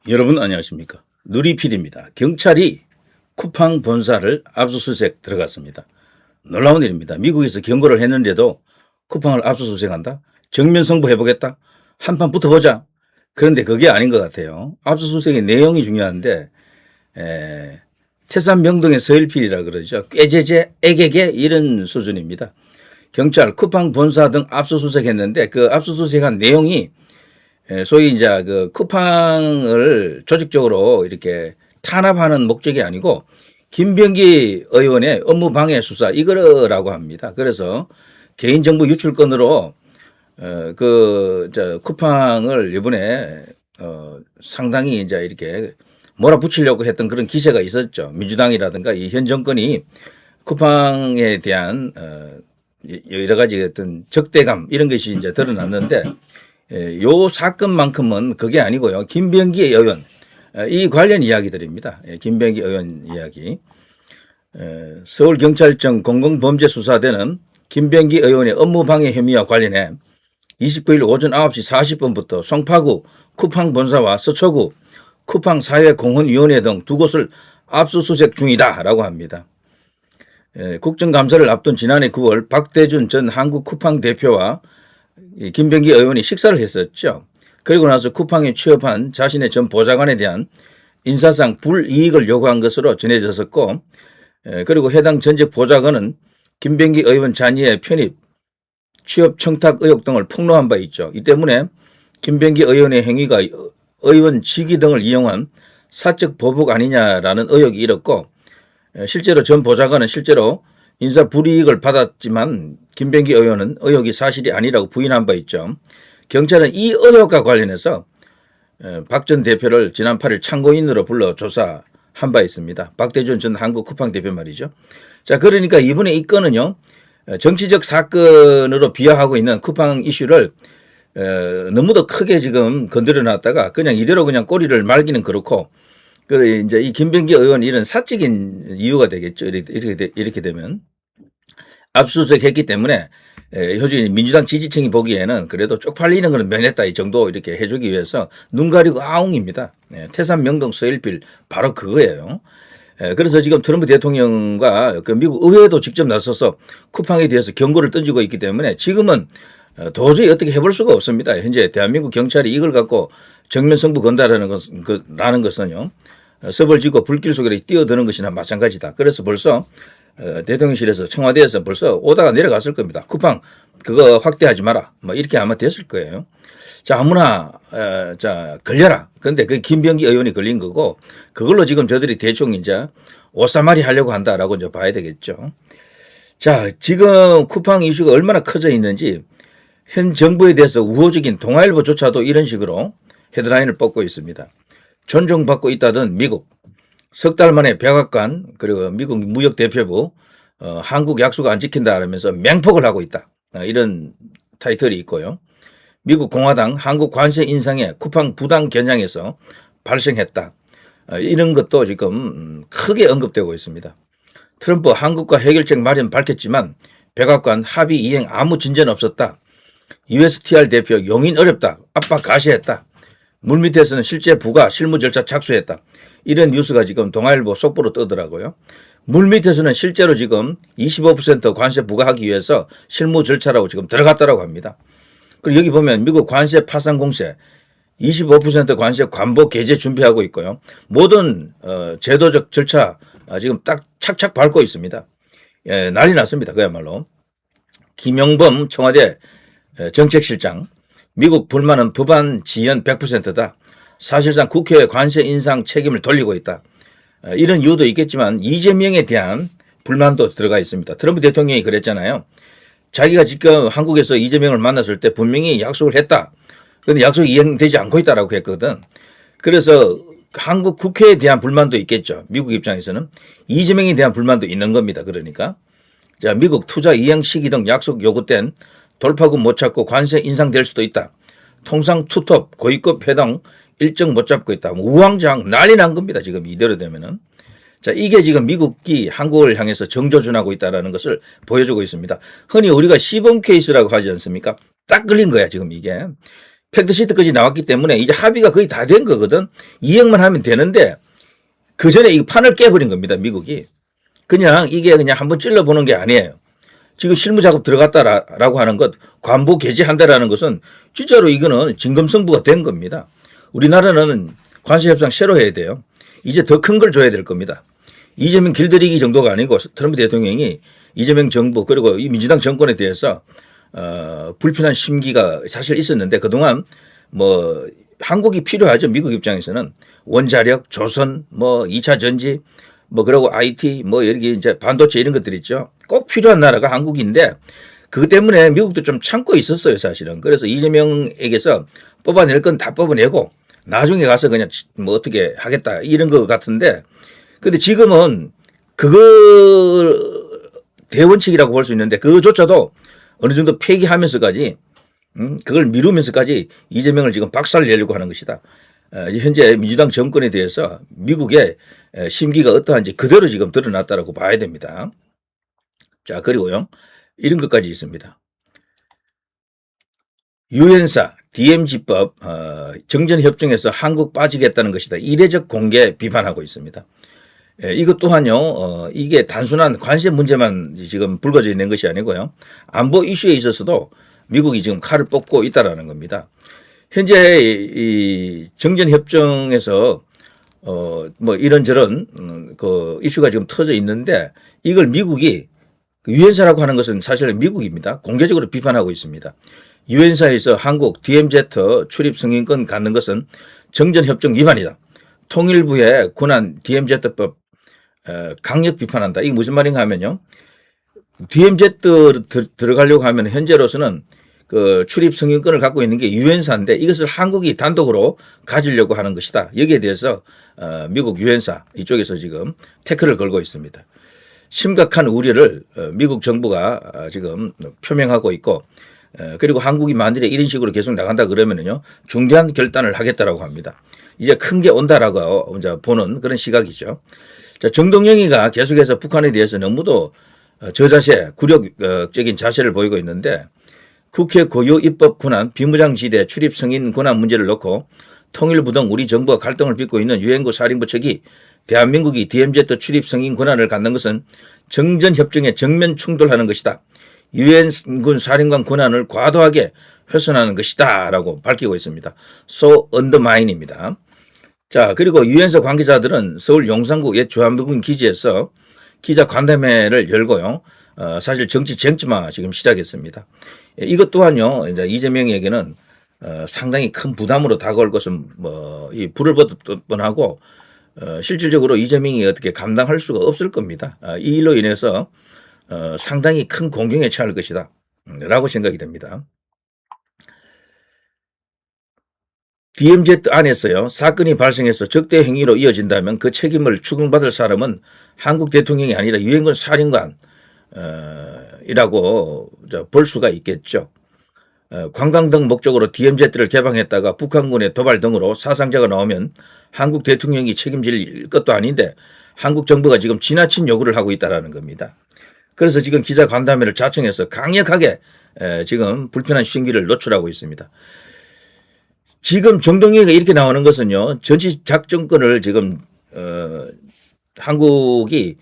여러분 안녕하십니까. 누리필입니다. 경찰이 쿠팡 본사를 압수수색 들어갔습니다. 놀라운 일입니다. 미국에서 경고를 했는데도 쿠팡을 압수수색한다? 정면 승부해보겠다? 한판 붙어보자? 그런데 그게 아닌 것 같아요. 압수수색의 내용이 중요한데 태산 명동의 서일필이라 그러죠. 꾀제제, 애개개 이런 수준입니다. 경찰 쿠팡 본사 등 압수수색했는데 그 압수수색한 내용이 소위 이제 그 쿠팡을 조직적으로 이렇게 탄압하는 목적이 아니고 김병기 의원의 업무 방해 수사 이거라고 합니다. 그래서 개인정보 유출건으로 쿠팡을 이번에 상당히 이제 이렇게 몰아붙이려고 했던 그런 기세가 있었죠. 민주당이라든가 이 현 정권이 쿠팡에 대한 여러 가지 어떤 적대감 이런 것이 이제 드러났는데 요 사건만큼은 그게 아니고요. 김병기 의원 이 관련 이야기들입니다. 김병기 의원 이야기. 서울경찰청 공공범죄수사대는 김병기 의원의 업무방해 혐의와 관련해 29일 오전 9시 40분부터 송파구 쿠팡 본사와 서초구 쿠팡 사회공헌위원회 등 두 곳을 압수수색 중이다라고 합니다. 국정감사를 앞둔 지난해 9월 박대준 전 한국 쿠팡 대표와 김병기 의원이 식사를 했었죠. 그리고 나서 쿠팡에 취업한 자신의 전 보좌관에 대한 인사상 불이익을 요구한 것으로 전해졌었고, 그리고 해당 전직 보좌관은 김병기 의원 자녀의 편입, 취업 청탁 의혹 등을 폭로한 바 있죠. 이 때문에 김병기 의원의 행위가 의원 직위 등을 이용한 사적 보복 아니냐라는 의혹이 일었고, 실제로 전 보좌관은 실제로 인사 불이익을 받았지만 김병기 의원은 의혹이 사실이 아니라고 부인한 바 있죠. 경찰은 이 의혹과 관련해서 박 전 대표를 지난 8일 참고인으로 불러 조사한 바 있습니다. 박대준 전 한국 쿠팡 대표 말이죠. 자, 그러니까 이번에 이 건은요, 정치적 사건으로 비하하고 있는 쿠팡 이슈를 너무도 크게 지금 건드려 놨다가 그냥 이대로 그냥 꼬리를 말기는 그렇고, 그래 이제 이 김병기 의원 이런 사적인 이유가 되겠죠. 이렇게 되면 압수수색했기 때문에 효준이 민주당 지지층이 보기에는 그래도 쪽팔리는 건 면했다 이 정도 이렇게 해주기 위해서 눈 가리고 아웅입니다. 태산 명동 서일필 바로 그거예요. 그래서 지금 트럼프 대통령과 그 미국 의회도 직접 나서서 쿠팡에 대해서 경고를 던지고 있기 때문에 지금은 도저히 어떻게 해볼 수가 없습니다. 현재 대한민국 경찰이 이걸 갖고 정면 승부 건다라는 것은요. 섭을 지고 불길 속에 뛰어드는 것이나 마찬가지다. 그래서 벌써 대통령실에서 청와대에서 벌써 오다가 내려갔을 겁니다. 쿠팡 그거 확대하지 마라. 뭐 이렇게 아마 됐을 거예요. 자, 아무나 자 걸려라. 그런데 그 김병기 의원이 걸린 거고 그걸로 지금 저들이 대충 이제 오사마리 하려고 한다라고 이제 봐야 되겠죠. 자, 지금 쿠팡 이슈가 얼마나 커져 있는지 현 정부에 대해서 우호적인 동아일보조차도 이런 식으로 헤드라인을 뽑고 있습니다. 존중받고 있다던 미국, 석 달 만에 백악관 그리고 미국 무역대표부 한국 약속 안 지킨다 하면서 맹폭을 하고 있다. 이런 타이틀이 있고요. 미국 공화당 한국 관세 인상에 쿠팡 부당 겨냥에서 발생했다. 이런 것도 지금 크게 언급되고 있습니다. 트럼프 한국과 해결책 마련 밝혔지만 백악관 합의 이행 아무 진전 없었다. USTR 대표 용인 어렵다. 압박 가시했다. 물밑에서는 실제 부가 실무 절차 착수했다. 이런 뉴스가 지금 동아일보 속보로 뜨더라고요. 물밑에서는 실제로 지금 25% 관세 부과하기 위해서 실무 절차라고 지금 들어갔다라고 합니다. 그리고 여기 보면 미국 관세 파산 공세 25% 관세 관복 개제 준비하고 있고요. 모든 제도적 절차 지금 딱 착착 밟고 있습니다. 난리 났습니다. 그야말로. 김용범 청와대 정책실장 미국 불만은 법안 지연 100%다. 사실상 국회의 관세 인상 책임을 돌리고 있다. 이런 이유도 있겠지만 이재명에 대한 불만도 들어가 있습니다. 트럼프 대통령이 그랬잖아요. 자기가 지금 한국에서 이재명을 만났을 때 분명히 약속을 했다. 그런데 약속이 이행되지 않고 있다라고 했거든. 그래서 한국 국회에 대한 불만도 있겠죠. 미국 입장에서는. 이재명에 대한 불만도 있는 겁니다. 그러니까. 자, 미국 투자 이행 시기 등 약속 요구 땐 돌파구 못 찾고 관세 인상될 수도 있다. 통상 투톱 고위급 회당 일정 못 잡고 있다. 우왕좌왕 난리 난 겁니다. 지금 이대로 되면은. 자, 이게 지금 미국이 한국을 향해서 정조준하고 있다는 것을 보여주고 있습니다. 흔히 우리가 시범 케이스라고 하지 않습니까? 딱 걸린 거야, 지금 이게. 팩트시트까지 나왔기 때문에 이제 합의가 거의 다 된 거거든. 이행만 하면 되는데 그 전에 이 판을 깨버린 겁니다. 미국이. 그냥 이게 그냥 한번 찔러보는 게 아니에요. 지금 실무 작업 들어갔다라고 하는 것, 관보 개시한다라는 것은 진짜로 이거는 진검승부가 된 겁니다. 우리나라는 관세 협상 새로 해야 돼요. 이제 더 큰 걸 줘야 될 겁니다. 이재명 길들이기 정도가 아니고 트럼프 대통령이 이재명 정부 그리고 이 민주당 정권에 대해서 불편한 심기가 사실 있었는데 그동안 뭐 한국이 필요하죠. 미국 입장에서는 원자력, 조선, 뭐 2차 전지, 뭐 그리고 IT, 뭐 여기 이제 반도체 이런 것들 있죠. 꼭 필요한 나라가 한국인데 그것 때문에 미국도 좀 참고 있었어요, 사실은. 그래서 이재명에게서 뽑아낼 건 다 뽑아내고 나중에 가서 그냥 뭐 어떻게 하겠다 이런 것 같은데 근데 지금은 그거 대원칙이라고 볼 수 있는데 그것조차도 어느 정도 폐기하면서까지 그걸 미루면서까지 이재명을 지금 박살내려고 하는 것이다. 현재 민주당 정권에 대해서 미국의 심기가 어떠한지 그대로 지금 드러났다라고 봐야 됩니다. 자, 그리고요. 이런 것까지 있습니다. 유엔사 DMZ법 정전협정에서 한국 빠지겠다는 것이다. 이례적 공개 비판하고 있습니다. 이것 또한요. 이게 단순한 관세 문제만 지금 불거져 있는 것이 아니고요. 안보 이슈에 있어서도 미국이 지금 칼을 뽑고 있다라는 겁니다. 현재 이 정전협정에서 뭐 이런저런 그 이슈가 지금 터져 있는데 이걸 미국이 유엔사라고 하는 것은 사실 미국입니다. 공개적으로 비판하고 있습니다. 유엔사에서 한국 DMZ 출입 승인권 갖는 것은 정전협정 위반이다. 통일부의 군한 DMZ법 강력 비판한다. 이게 무슨 말인가 하면요. DMZ 들어가려고 하면 현재로서는 그 출입 승인권을 갖고 있는 게 유엔사인데 이것을 한국이 단독으로 가지려고 하는 것이다. 여기에 대해서 미국 유엔사 이쪽에서 지금 태클을 걸고 있습니다. 심각한 우려를 미국 정부가 지금 표명하고 있고 그리고 한국이 만일에 이런 식으로 계속 나간다 그러면은요 중대한 결단을 하겠다라고 합니다. 이제 큰 게 온다라고 이제 보는 그런 시각이죠. 자, 정동영이가 계속해서 북한에 대해서 너무도 저자세, 굴욕적인 자세를 보이고 있는데 국회 고유 입법 권한 비무장지대 출입 승인 권한 문제를 놓고 통일부 등 우리 정부와 갈등을 빚고 있는 유엔군 사령부 측이 대한민국이 DMZ 출입 승인 권한을 갖는 것은 정전협정에 정면 충돌하는 것이다. 유엔군 사령관 권한을 과도하게 훼손하는 것이다 라고 밝히고 있습니다. So undermine입니다. 자, 그리고 유엔사 관계자들은 서울 용산구 옛 주한미군 기지에서 기자 간담회를 열고요. 사실 정치 쟁점화 지금 시작했습니다. 이것 또한요, 이제 이재명에게는 상당히 큰 부담으로 다가올 것은 이 불을 뻗을 뻔하고 실질적으로 이재명이 어떻게 감당할 수가 없을 겁니다. 이 일로 인해서 상당히 큰 공경에 처할 것이다 라고 생각이 됩니다. DMZ 안에서요. 사건이 발생해서 적대 행위로 이어진다면 그 책임을 추궁받을 사람은 한국 대통령이 아니라 유엔군 사령관 이라고 볼 수가 있겠죠. 관광 등 목적으로 DMZ를 개방했다가 북한군의 도발 등으로 사상자가 나오면 한국 대통령이 책임질 것도 아닌데 한국 정부가 지금 지나친 요구를 하고 있다는 겁니다. 그래서 지금 기자 간담회를 자청해서 강력하게 지금 불편한 심기를 노출하고 있습니다. 지금 정동영이가 이렇게 나오는 것은요. 전시 작전권을 지금 한국이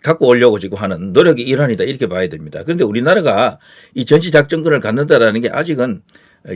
갖고 오려고 지금 하는 노력의 일환이다 이렇게 봐야 됩니다. 그런데 우리나라가 이 전시 작전권을 갖는다라는 게 아직은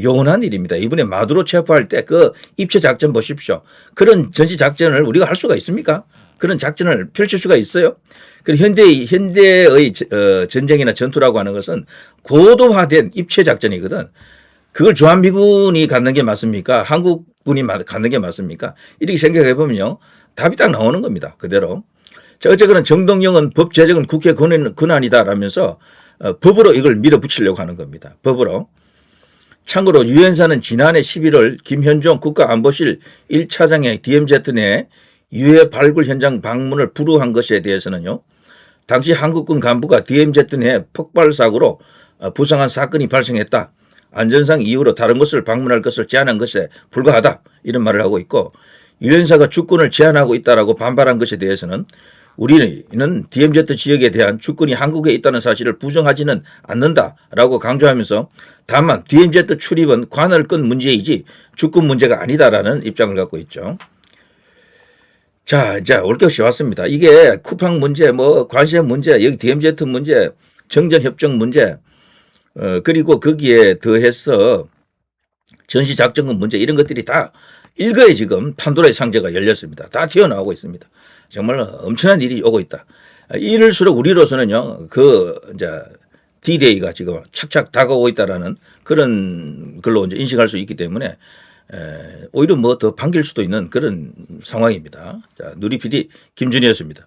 요원한 일입니다. 이번에 마두로 체포할 때 그 입체 작전 보십시오. 그런 전시 작전을 우리가 할 수가 있습니까? 그런 작전을 펼칠 수가 있어요? 그리고 현대의 전쟁이나 전투라고 하는 것은 고도화된 입체 작전이거든. 그걸 주한미군이 갖는 게 맞습니까? 한국군이 갖는 게 맞습니까? 이렇게 생각해 보면요. 답이 딱 나오는 겁니다. 그대로. 자, 어쨌거나 정동영은 법 제정은 국회 권한이다라면서 법으로 이걸 밀어붙이려고 하는 겁니다. 법으로. 참고로 유엔사는 지난해 11월 김현종 국가안보실 1차장의 DMZ 내 유해 발굴 현장 방문을 불허한 것에 대해서는요. 당시 한국군 간부가 DMZ 내 폭발 사고로 부상한 사건이 발생했다. 안전상 이유로 다른 곳을 방문할 것을 제한한 것에 불과하다. 이런 말을 하고 있고 유엔사가 주권을 제한하고 있다라고 반발한 것에 대해서는 우리는 DMZ 지역에 대한 주권이 한국에 있다는 사실을 부정하지는 않는다라고 강조하면서 다만 DMZ 출입은 관할 건 문제이지 주권 문제가 아니다라는 입장을 갖고 있죠. 자, 이제 올 것이 왔습니다. 이게 쿠팡 문제, 뭐 관세 문제, 여기 DMZ 문제, 정전협정 문제, 그리고 거기에 더해서 전시작전금 문제 이런 것들이 다 일거에 지금 판도라의 상자가 열렸습니다. 다 튀어나오고 있습니다. 정말 엄청난 일이 오고 있다. 이럴수록 우리로서는요, 이제 D-Day가 지금 착착 다가오고 있다라는 그런 걸로 이제 인식할 수 있기 때문에 오히려 뭐 더 반길 수도 있는 그런 상황입니다. 자, 누리 PD 김준희였습니다.